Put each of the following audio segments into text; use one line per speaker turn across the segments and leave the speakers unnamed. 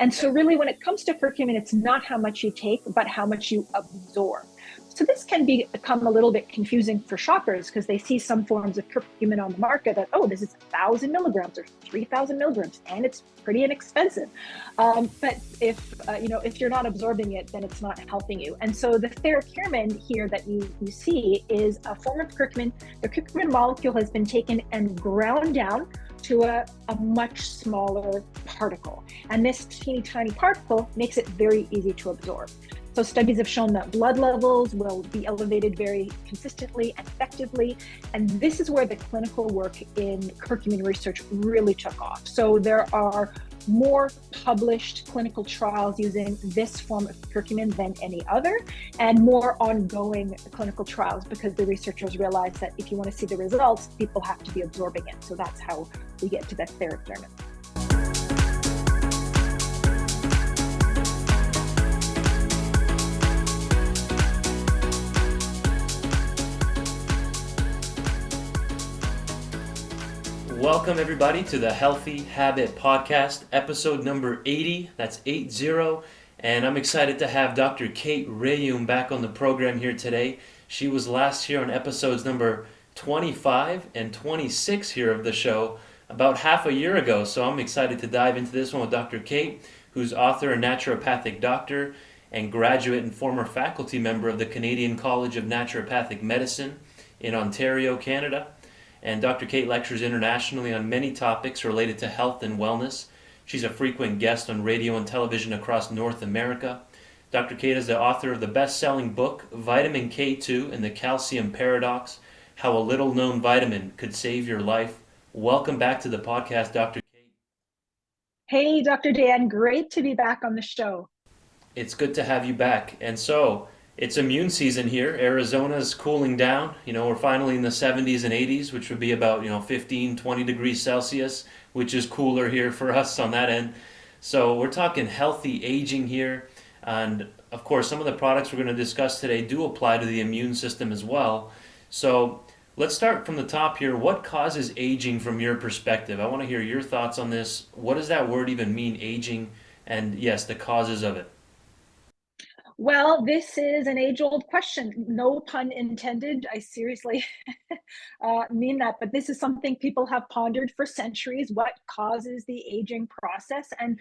And so really when it comes to curcumin, it's not how much you take, but how much you absorb. So this can become a little bit confusing for shoppers because they see some forms of curcumin on the market that, oh, this is 1,000 milligrams or 3,000 milligrams, and it's pretty inexpensive. But if you're not absorbing it, then it's not helping you. And so the theracurmin here that you see is a form of curcumin. The curcumin molecule has been taken and ground down to a much smaller particle. And this teeny tiny particle makes it very easy to absorb. So studies have shown that blood levels will be elevated very consistently and effectively. And this is where the clinical work in curcumin research really took off. So there are more published clinical trials using this form of curcumin than any other, and more ongoing clinical trials because the researchers realized that if you want to see the results, people have to be absorbing it. So that's how we get to the theracurmin.
Welcome everybody to the Healthy Habit Podcast, episode number 80. That's 80. And I'm excited to have Dr. Kate Rhéaume back on the program here today. She was last here on episodes number 25 and 26 here of the show about half a year ago. So I'm excited to dive into this one with Dr. Kate, who's author and naturopathic doctor and graduate and former faculty member of the Canadian College of Naturopathic Medicine in Ontario, Canada. And Dr. Kate lectures internationally on many topics related to health and wellness. She's a frequent guest on radio and television across North America. Dr. Kate is the author of the best-selling book, Vitamin K2 and the Calcium Paradox, How a Little-Known Vitamin Could Save Your Life. Welcome back to the podcast, Dr. Kate.
Hey, Dr. Dan, great to be back on the show.
It's good to have you back. And so, it's immune season here. Arizona's cooling down. We're finally in the 70s and 80s, which would be about, 15, 20 degrees Celsius, which is cooler here for us on that end. So we're talking healthy aging here. And of course, some of the products we're going to discuss today do apply to the immune system as well. So let's start from the top here. What causes aging from your perspective? I want to hear your thoughts on this. What does that word even mean, aging? And yes, the causes of it.
Well, this is an age-old question. No pun intended. I seriously mean that. But this is something people have pondered for centuries, what causes the aging process. And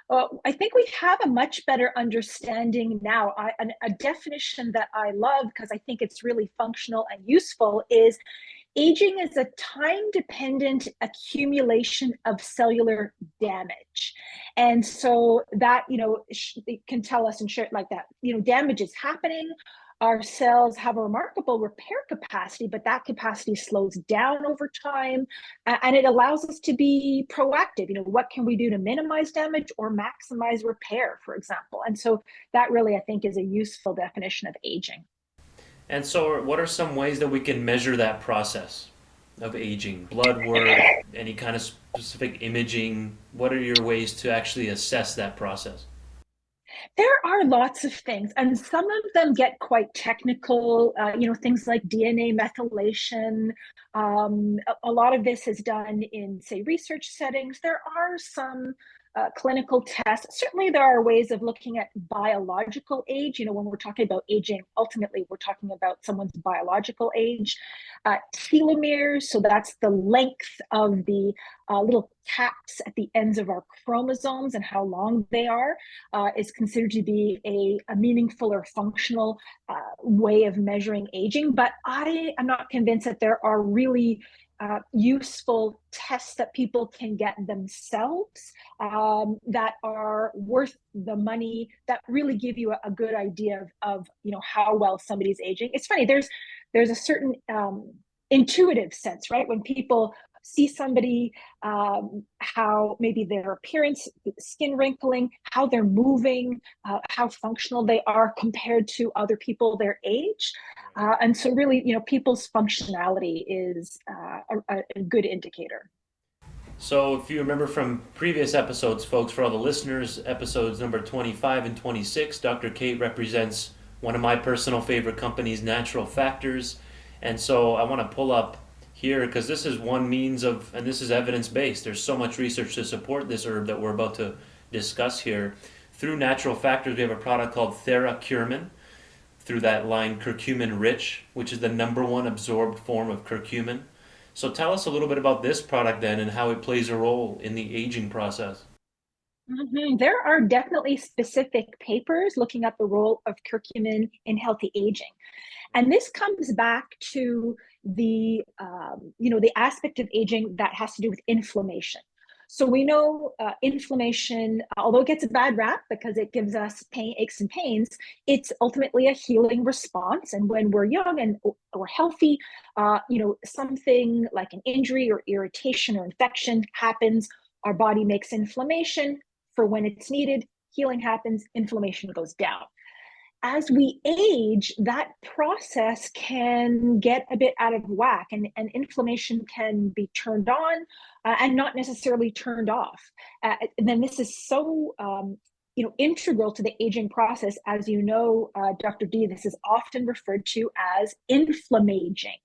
I think we have a much better understanding now. A definition that I love, because I think it's really functional and useful, is aging is a time-dependent accumulation of cellular damage. And so that, it can tell us in short like that, damage is happening. Our cells have a remarkable repair capacity, but that capacity slows down over time, and it allows us to be proactive. What can we do to minimize damage or maximize repair, for example? And so that really, I think, is a useful definition of aging.
And so what are some ways that we can measure that process of aging? Blood work, any kind of specific imaging? What are your ways to actually assess that process?
There are lots of things, and some of them get quite technical, things like DNA methylation. A lot of this is done in, say, research settings. There are some clinical tests. Certainly, there are ways of looking at biological age. When we're talking about aging, ultimately, we're talking about someone's biological age. Telomeres, so that's the length of the little caps at the ends of our chromosomes and how long they are, is considered to be a meaningful or functional way of measuring aging. But I am not convinced that there are really useful tests that people can get themselves that are worth the money, that really give you a good idea of how well somebody's aging. It's funny, there's a certain intuitive sense, right? When people see somebody, how maybe their appearance, skin wrinkling, how they're moving, how functional they are compared to other people their age. And so really, people's functionality is a good indicator.
So if you remember from previous episodes, folks, for all the listeners, episodes number 25 and 26, Dr. Kate represents one of my personal favorite companies, Natural Factors. And so I want to pull up here because this is one means of, and this is evidence-based. There's so much research to support this herb that we're about to discuss here. Through Natural Factors, we have a product called Theracurmin. Through that line, curcumin rich, which is the number one absorbed form of curcumin. So tell us a little bit about this product then and how it plays a role in the aging process.
There are definitely specific papers looking at the role of curcumin in healthy aging. And this comes back to the aspect of aging that has to do with inflammation. So we know inflammation, although it gets a bad rap because it gives us pain, aches and pains, it's ultimately a healing response. And when we're young and or healthy, something like an injury or irritation or infection happens, our body makes inflammation for when it's needed, healing happens, inflammation goes down. As we age, that process can get a bit out of whack, and inflammation can be turned on and not necessarily turned off. And then this is so integral to the aging process. As you know, Dr. D, this is often referred to as inflammaging.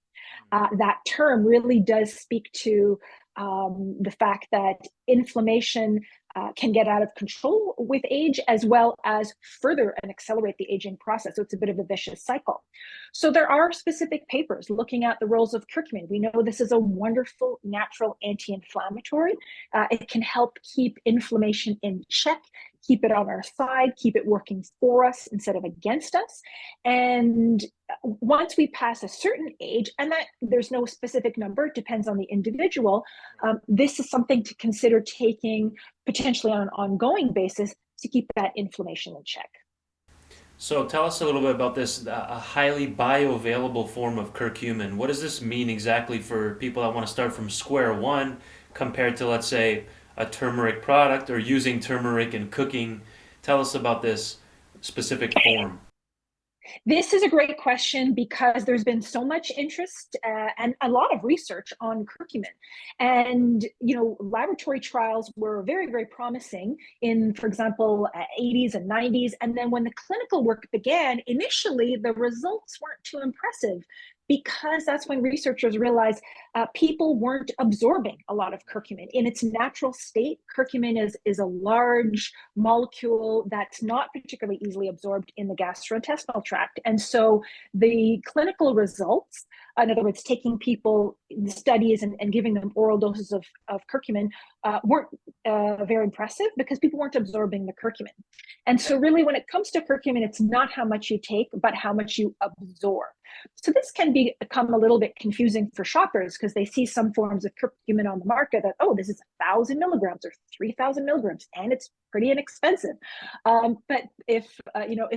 That term really does speak to the fact that inflammation can get out of control with age, as well as further and accelerate the aging process. So it's a bit of a vicious cycle. So there are specific papers looking at the roles of curcumin. We know this is a wonderful natural anti-inflammatory. It can help keep inflammation in check, keep it on our side, keep it working for us instead of against us. And once we pass a certain age, and that there's no specific number, it depends on the individual, this is something to consider taking potentially on an ongoing basis to keep that inflammation in check.
So tell us a little bit about this, a highly bioavailable form of curcumin. What does this mean exactly for people that want to start from square one compared to, let's say, a turmeric product or using turmeric in cooking? Tell us about this specific form.
This is a great question because there's been so much interest and a lot of research on curcumin. And, laboratory trials were very, very promising in, for example, 80s and 90s. And then when the clinical work began, initially the results weren't too impressive because that's when researchers realized people weren't absorbing a lot of curcumin. In its natural state, curcumin is a large molecule that's not particularly easily absorbed in the gastrointestinal tract. And so the clinical results, in other words, taking people in studies and giving them oral doses of curcumin, weren't very impressive because people weren't absorbing the curcumin. And so really when it comes to curcumin, it's not how much you take, but how much you absorb. So this can become a little bit confusing for shoppers because they see some forms of curcumin on the market that, oh, this is 1,000 milligrams or 3,000 milligrams, and it's pretty inexpensive. But if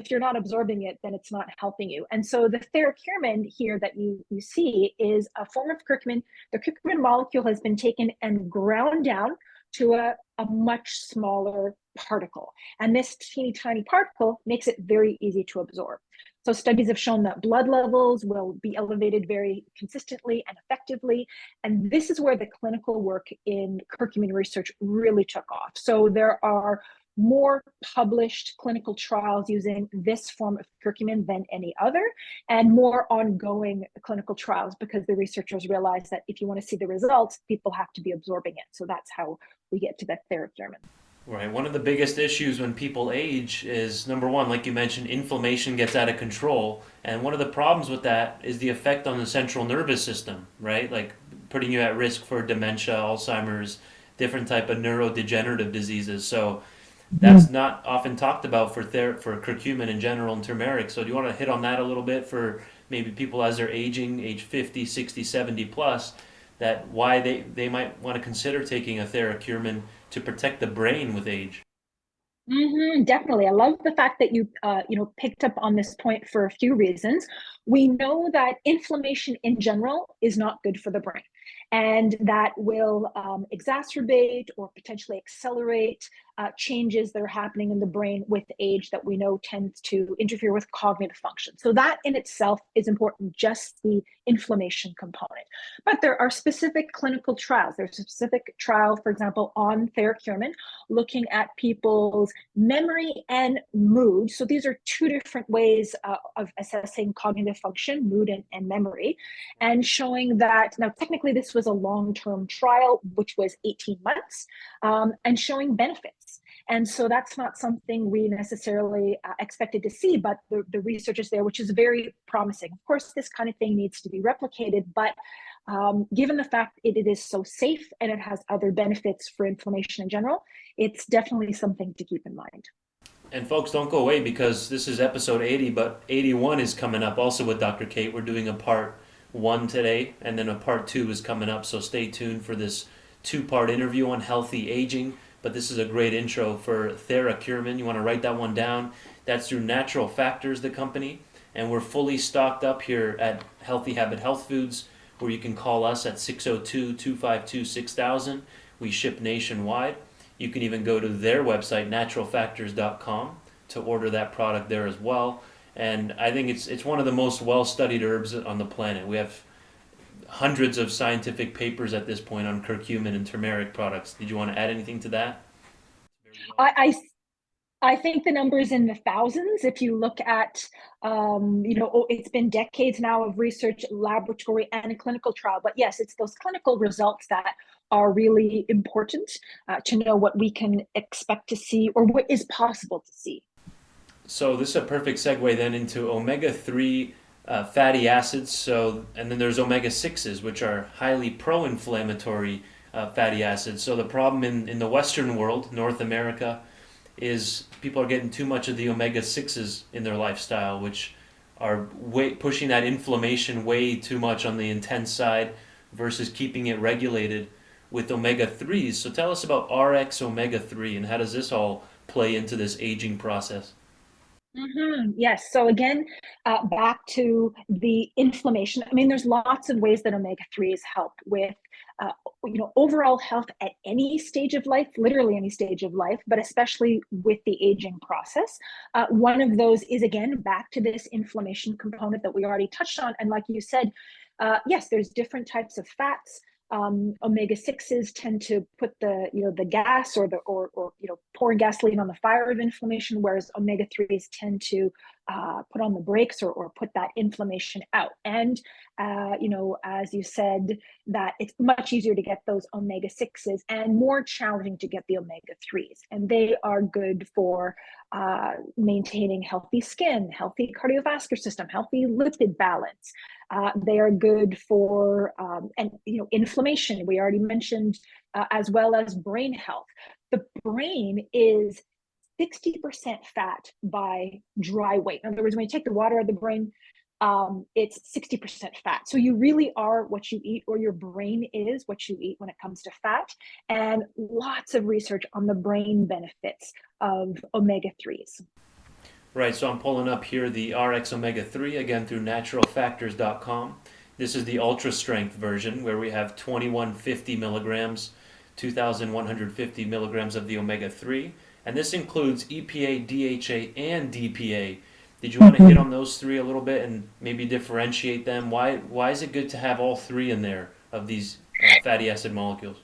you're not absorbing it, then it's not helping you. And so the theracurmin here that you see is a form of curcumin. The curcumin molecule has been taken and ground down to a much smaller particle. And this teeny tiny particle makes it very easy to absorb. So studies have shown that blood levels will be elevated very consistently and effectively. And this is where the clinical work in curcumin research really took off. So there are more published clinical trials using this form of curcumin than any other, and more ongoing clinical trials because the researchers realize that if you want to see the results, people have to be absorbing it. So that's how we get to that theracurmin.
Right. One of the biggest issues when people age is number one, like you mentioned, inflammation gets out of control. And one of the problems with that is the effect on the central nervous system, right? Like putting you at risk for dementia, Alzheimer's, different type of neurodegenerative diseases. So that's not often talked about for curcumin in general and turmeric. So do you want to hit on that a little bit for maybe people as they're aging, age 50, 60, 70 plus, that why they might want to consider taking a theracurmin to protect the brain with age?
Definitely. I love the fact that you picked up on this point for a few reasons. We know that inflammation in general is not good for the brain, and that will exacerbate or potentially accelerate changes that are happening in the brain with age that we know tends to interfere with cognitive function. So that in itself is important, just the inflammation component. But there are specific clinical trials. There's a specific trial, for example, on theracurmin, looking at people's memory and mood. So these are two different ways of assessing cognitive function, mood and memory, and showing that, now technically this was a long-term trial, which was 18 months, and showing benefits. And so that's not something we necessarily expected to see, but the research is there, which is very promising. Of course, this kind of thing needs to be replicated, but given the fact it is so safe and it has other benefits for inflammation in general, it's definitely something to keep in mind.
And folks, don't go away because this is episode 80, but 81 is coming up also with Dr. Kate. We're doing a part one today, and then a part two is coming up. So stay tuned for this two-part interview on healthy aging. But this is a great intro for Theracurmin. You want to write that one down. That's through Natural Factors, the company. And we're fully stocked up here at Healthy Habit Health Foods, where you can call us at 602-252-6000. We ship nationwide. You can even go to their website, naturalfactors.com, to order that product there as well. And I think it's one of the most well-studied herbs on the planet. We have hundreds of scientific papers at this point on curcumin and turmeric products. Did you want to add anything to that?
I I think the number's in the thousands. If you look at, it's been decades now of research, laboratory, and clinical trial. But yes, it's those clinical results that are really important to know what we can expect to see or what is possible to see.
So this is a perfect segue then into omega-3 fatty acids. And then there's omega-6s, which are highly pro-inflammatory fatty acids. So the problem in the Western world, North America, is people are getting too much of the omega-6s in their lifestyle, which are pushing that inflammation way too much on the intense side versus keeping it regulated with omega-3s. So tell us about RX omega-3 and how does this all play into this aging process?
Yes. So again, back to the inflammation. I mean, there's lots of ways that omega-3s help with, overall health at any stage of life, literally any stage of life, but especially with the aging process. One of those is, again, back to this inflammation component that we already touched on. And like you said, yes, there's different types of fats. Omega-6s tend to put the gas or pouring gasoline on the fire of inflammation, whereas omega-3s tend to put on the brakes or put that inflammation out. And as you said, that it's much easier to get those omega-6s and more challenging to get the omega-3s. And they are good for maintaining healthy skin, healthy cardiovascular system, healthy lipid balance. They are good for inflammation. We already mentioned, as well as brain health. The brain is 60% fat by dry weight. In other words, when you take the water out of the brain, it's 60% fat. So you really are what you eat, or your brain is what you eat when it comes to fat. And lots of research on the brain benefits of omega-3s.
Right, so I'm pulling up here the RX Omega-3, again through naturalfactors.com. This is the ultra strength version where we have 2150 milligrams, 2150 milligrams of the omega-3. And this includes EPA, DHA, and DPA. Did you want to hit on those three a little bit and maybe differentiate them? Why is it good to have all three in there of these fatty acid molecules?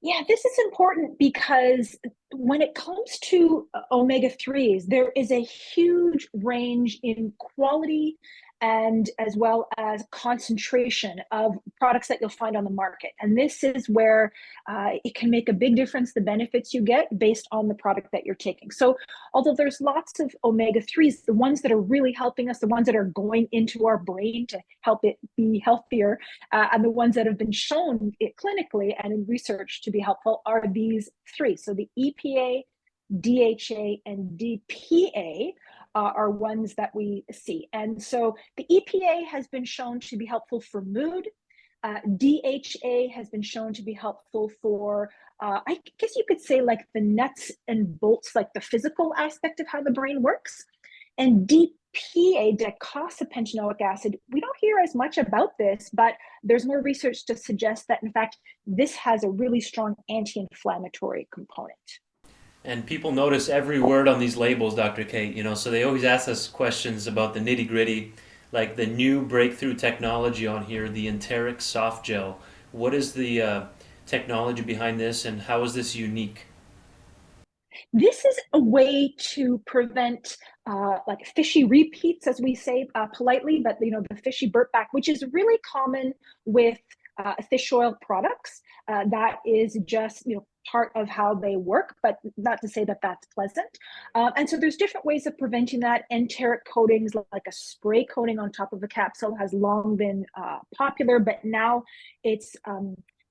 Yeah, this is important because when it comes to omega-3s, there is a huge range in quality and as well as concentration of products that you'll find on the market. And this is where it can make a big difference, the benefits you get based on the product that you're taking. So although there's lots of omega-3s, the ones that are really helping us, the ones that are going into our brain to help it be healthier, and the ones that have been shown clinically and in research to be helpful are these three. So the EPA, DHA, and DPA are ones that we see. And so the EPA has been shown to be helpful for mood. DHA has been shown to be helpful for, I guess you could say, like the nuts and bolts, like the physical aspect of how the brain works. And DPA, docosahexaenoic acid, we don't hear as much about this, but there's more research to suggest that, in fact, this has a really strong anti-inflammatory component.
And people notice every word on these labels, Dr. Kate, so they always ask us questions about the nitty gritty, like the new breakthrough technology on here, the enteric softgel. What is the technology behind this and how is this unique?
This is a way to prevent like fishy repeats, as we say politely, but the fishy burp back, which is really common with fish oil products. That is just part of how they work, but not to say that that's pleasant. And so there's different ways of preventing that. Enteric coatings, like a spray coating on top of a capsule, has long been popular, but now it's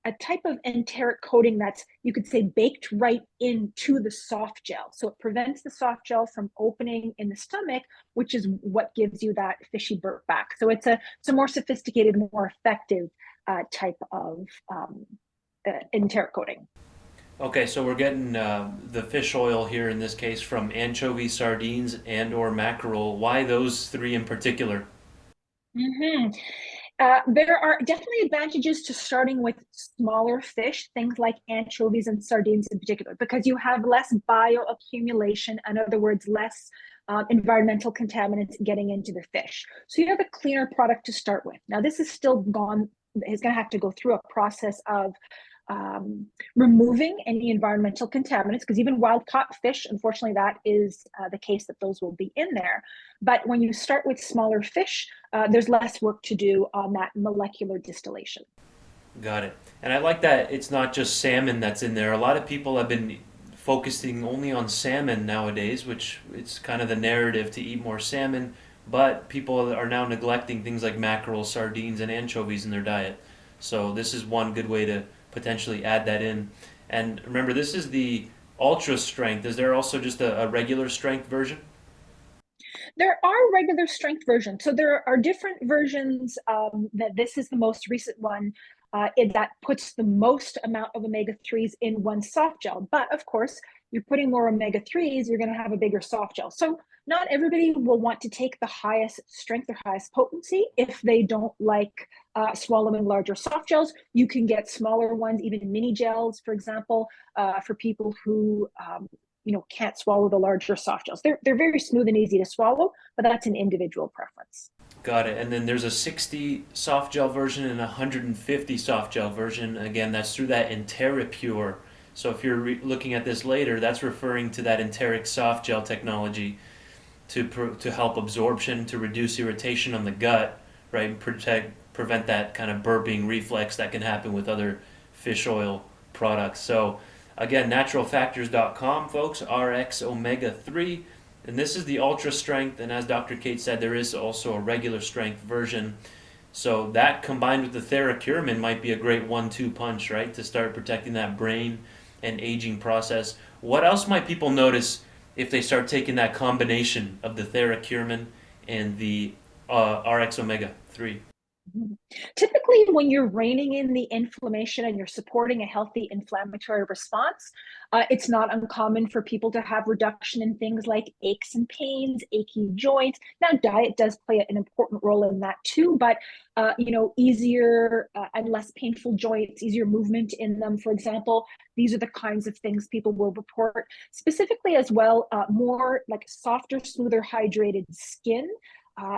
a type of enteric coating that's, you could say, baked right into the soft gel. So it prevents the soft gel from opening in the stomach, which is what gives you that fishy burp back. So it's a more sophisticated, more effective type of enteric coating.
Okay, so we're getting the fish oil here in this case from anchovy, sardines, and or mackerel. Why those three in particular?
Mm-hmm. There are definitely advantages to starting with smaller fish, things like anchovies and sardines in particular, because you have less bioaccumulation, in other words, less environmental contaminants getting into the fish. So you have a cleaner product to start with. Now, this is still is going to have to go through a process of removing any environmental contaminants, because even wild caught fish, unfortunately, that is the case, that those will be in there. But when you start with smaller fish, there's less work to do on that molecular distillation.
Got it. And I like that it's not just salmon that's in there. A lot of people have been focusing only on salmon nowadays, which it's kind of the narrative to eat more salmon, but people are now neglecting things like mackerel, sardines, and anchovies in their diet. So this is one good way to potentially add that in. And remember, this is the ultra strength. Is there also just a regular strength version?
There are regular strength versions. So there are different versions. That this is the most recent one that puts the most amount of omega-3s in one soft gel. But of course, you're putting more omega-3s, you're going to have a bigger soft gel. So not everybody will want to take the highest strength or highest potency if they don't like swallowing larger soft gels. You can get smaller ones, even mini gels, for example, for people who can't swallow the larger soft gels. They're very smooth and easy to swallow, but that's an individual preference.
Got it. And then there's a 60 soft gel version and a 150 soft gel version. Again, that's through that enteripure. So if you're looking at this later, that's referring to that enteric soft gel technology to help absorption, to reduce irritation on the gut, right, and prevent that kind of burping reflex that can happen with other fish oil products. So again, naturalfactors.com, folks, RX omega 3. And this is the ultra strength. And as Dr. Kate said, there is also a regular strength version. So that combined with the Theracurmin might be a great 1-2 punch, right, to start protecting that brain and aging process. What else might people notice if they start taking that combination of the Theracurmin and the RX omega 3?
Typically, when you're reining in the inflammation and you're supporting a healthy inflammatory response, it's not uncommon for people to have reduction in things like aches and pains, achy joints. Now, diet does play an important role in that too, but easier and less painful joints, easier movement in them, for example. These are the kinds of things people will report. Specifically as well, more like softer, smoother, hydrated skin.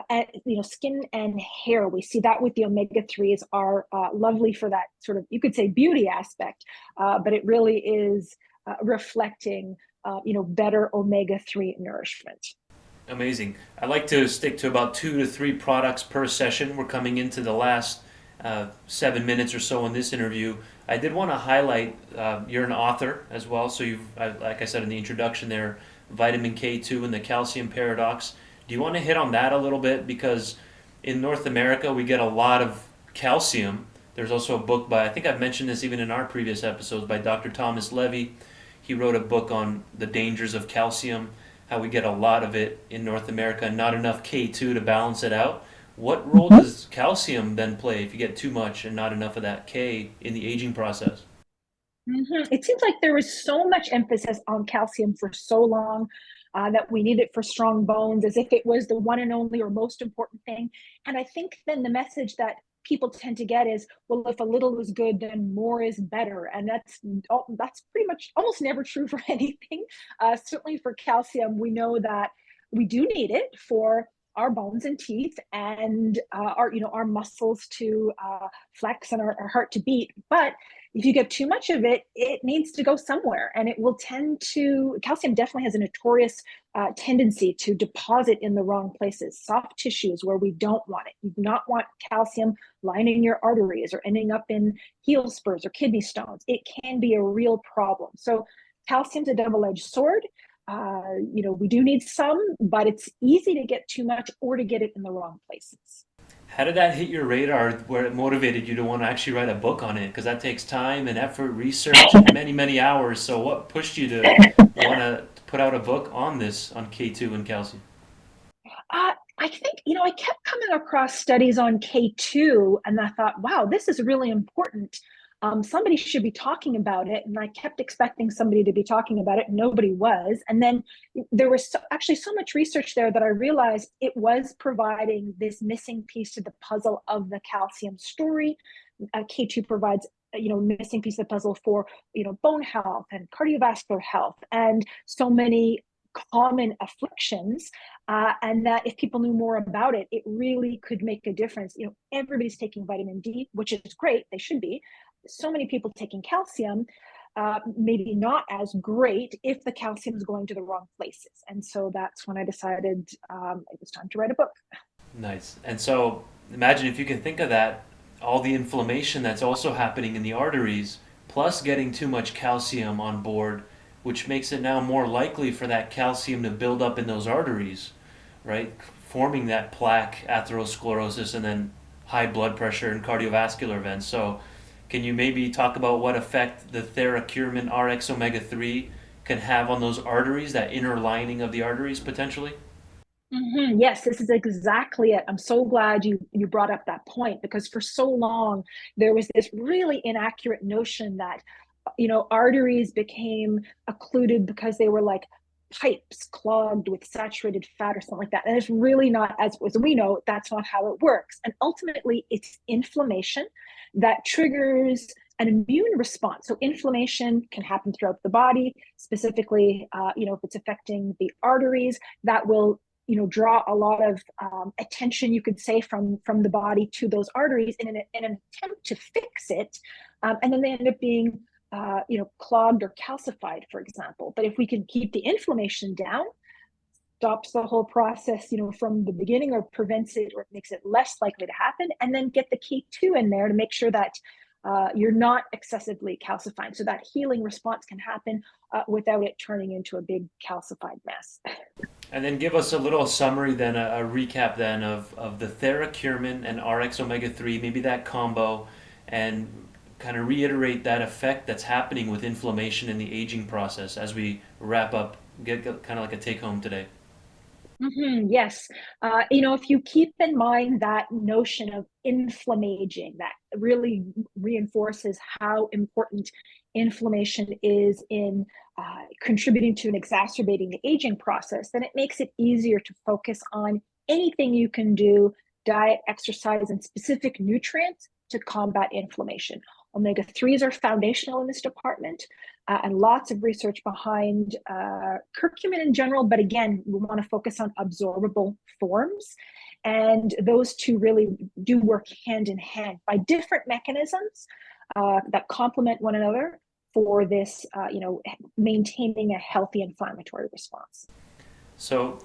And skin and hair, we see that with the omega-3s are lovely for that sort of, you could say, beauty aspect, but it really is reflecting better omega-3 nourishment.
Amazing. I like to stick to about 2 to 3 products per session. We're coming into the last 7 minutes or so in this interview. I did want to highlight you're an author as well, so like I said in the introduction there, vitamin K2 and the calcium paradox. Do you want to hit on that a little bit? Because in North America, we get a lot of calcium. There's also a book by, I think I've mentioned this even in our previous episodes, by Dr. Thomas Levy. He wrote a book on the dangers of calcium, how we get a lot of it in North America and not enough K2 to balance it out. What role does calcium then play if you get too much and not enough of that K in the aging process?
It seems like there was so much emphasis on calcium for so long, that we need it for strong bones, as if it was the one and only or most important thing. And I think then the message that people tend to get is, well, if a little is good, then more is better. And that's pretty much almost never true for anything. Certainly for calcium, we know that we do need it for our bones and teeth and our muscles to flex and our heart to beat. But if you get too much of it, it needs to go somewhere, and it will tend to. Calcium definitely has a notorious tendency to deposit in the wrong places. Soft tissues where we don't want it. You do not want calcium lining your arteries or ending up in heel spurs or kidney stones. It can be a real problem. So calcium's a double-edged sword. We do need some, but it's easy to get too much or to get it in the wrong places.
How did that hit your radar where it motivated you to want to actually write a book on it? Because that takes time and effort, research, and many, many hours. So what pushed you to want to put out a book on this, on K2 and calcium?
I think, I kept coming across studies on K2 and I thought, wow, this is really important. Somebody should be talking about it. And I kept expecting somebody to be talking about it. Nobody was. And then there was actually so much research there that I realized it was providing this missing piece to the puzzle of the calcium story. K2 provides missing piece of the puzzle for bone health and cardiovascular health and so many common afflictions, and that if people knew more about it, it really could make a difference. Everybody's taking vitamin D, which is great, they should be. So many people taking calcium, maybe not as great if the calcium is going to the wrong places. And so that's when I decided it was time to write a book.
Nice. And so imagine if you can think of that, all the inflammation that's also happening in the arteries, plus getting too much calcium on board, which makes it now more likely for that calcium to build up in those arteries, right? Forming that plaque, atherosclerosis, and then high blood pressure and cardiovascular events. So can you maybe talk about what effect the Theracurmin RX omega-3 can have on those arteries, that inner lining of the arteries potentially?
Mm-hmm. Yes, this is exactly it. I'm so glad you brought up that point, because for so long there was this really inaccurate notion that arteries became occluded because they were like pipes clogged with saturated fat or something like that. And it's really not, as we know, that's not how it works. And ultimately, it's inflammation that triggers an immune response. So inflammation can happen throughout the body, specifically, if it's affecting the arteries, that will draw a lot of attention, you could say, from the body to those arteries in an attempt to fix it, and then they end up being clogged or calcified, for example. But if we can keep the inflammation down, stops the whole process, from the beginning, or prevents it, or it makes it less likely to happen, and then get the K2 in there to make sure that you're not excessively calcifying, so that healing response can happen without it turning into a big calcified mess.
And then give us a little summary then, a recap then of the Theracurmin and RX omega-3, maybe that combo, and kind of reiterate that effect that's happening with inflammation in the aging process as we wrap up, get kind of like a take home today.
Mm-hmm, yes. If you keep in mind that notion of inflammaging, that really reinforces how important inflammation is in contributing to and exacerbating the aging process, then it makes it easier to focus on anything you can do, diet, exercise, and specific nutrients to combat inflammation. Omega-3s are foundational in this department, and lots of research behind curcumin in general. But again, we want to focus on absorbable forms. And those two really do work hand in hand by different mechanisms that complement one another for this, maintaining a healthy inflammatory response.
So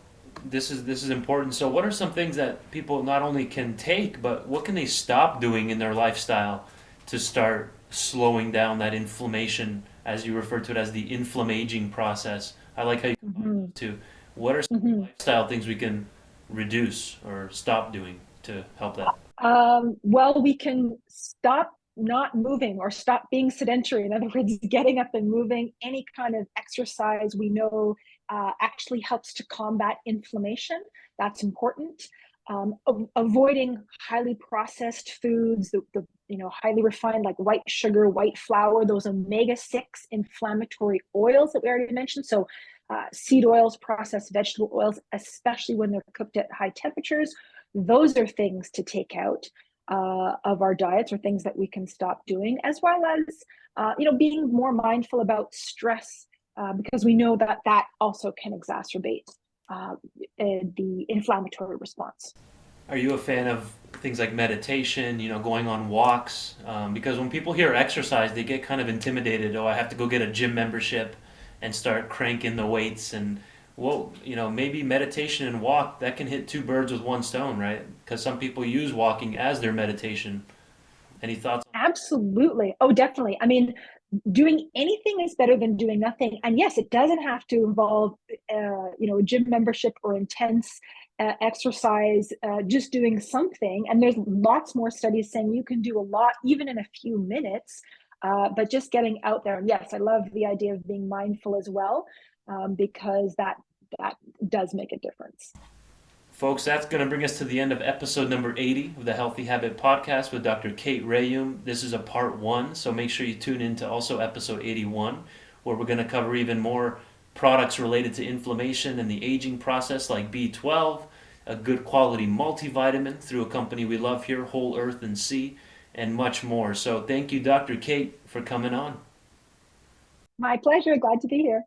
this is important. So what are some things that people not only can take, but what can they stop doing in their lifestyle to start slowing down that inflammation, as you refer to it as the inflammaging process? I like how you combine
Mm-hmm.
those two. What are some
Mm-hmm.
lifestyle things we can reduce or stop doing to help that?
Well, we can stop not moving or stop being sedentary. In other words, getting up and moving. Any kind of exercise we know actually helps to combat inflammation. That's important. Avoiding highly processed foods, the highly refined, like white sugar, white flour, those omega-6 inflammatory oils that we already mentioned. So seed oils, processed vegetable oils, especially when they're cooked at high temperatures, those are things to take out of our diets, or things that we can stop doing, as well as being more mindful about stress, because we know that that also can exacerbate the inflammatory response.
Are you a fan of things like meditation, going on walks? Because when people hear exercise, they get kind of intimidated. Oh, I have to go get a gym membership and start cranking the weights. And, well, maybe meditation and walk, that can hit two birds with one stone, right? Because some people use walking as their meditation. Any thoughts?
Absolutely. Oh, definitely. I mean, doing anything is better than doing nothing. And yes, it doesn't have to involve, a gym membership or intense exercise. Just doing something. And there's lots more studies saying you can do a lot, even in a few minutes. But just getting out there. And yes, I love the idea of being mindful as well, because that does make a difference.
Folks, that's going to bring us to the end of episode number 80 of the Healthy Habit Podcast with Dr. Kate Rhéaume. This is a part one, so make sure you tune in to also episode 81, where we're going to cover even more products related to inflammation and the aging process like B12, a good quality multivitamin through a company we love here, Whole Earth and Sea, and much more. So thank you, Dr. Kate, for coming on.
My pleasure. Glad to be here.